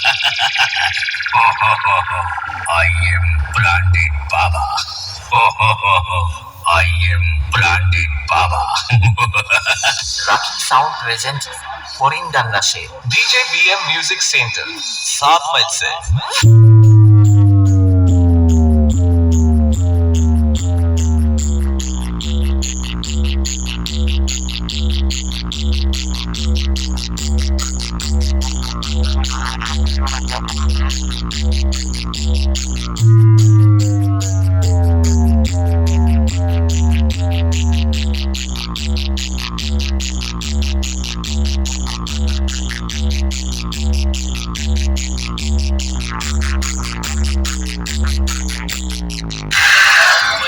I am branded Baba. I am branded Baba. Rocky Sound presents Forindan Nashe. DJ BM Music Center. सात मई से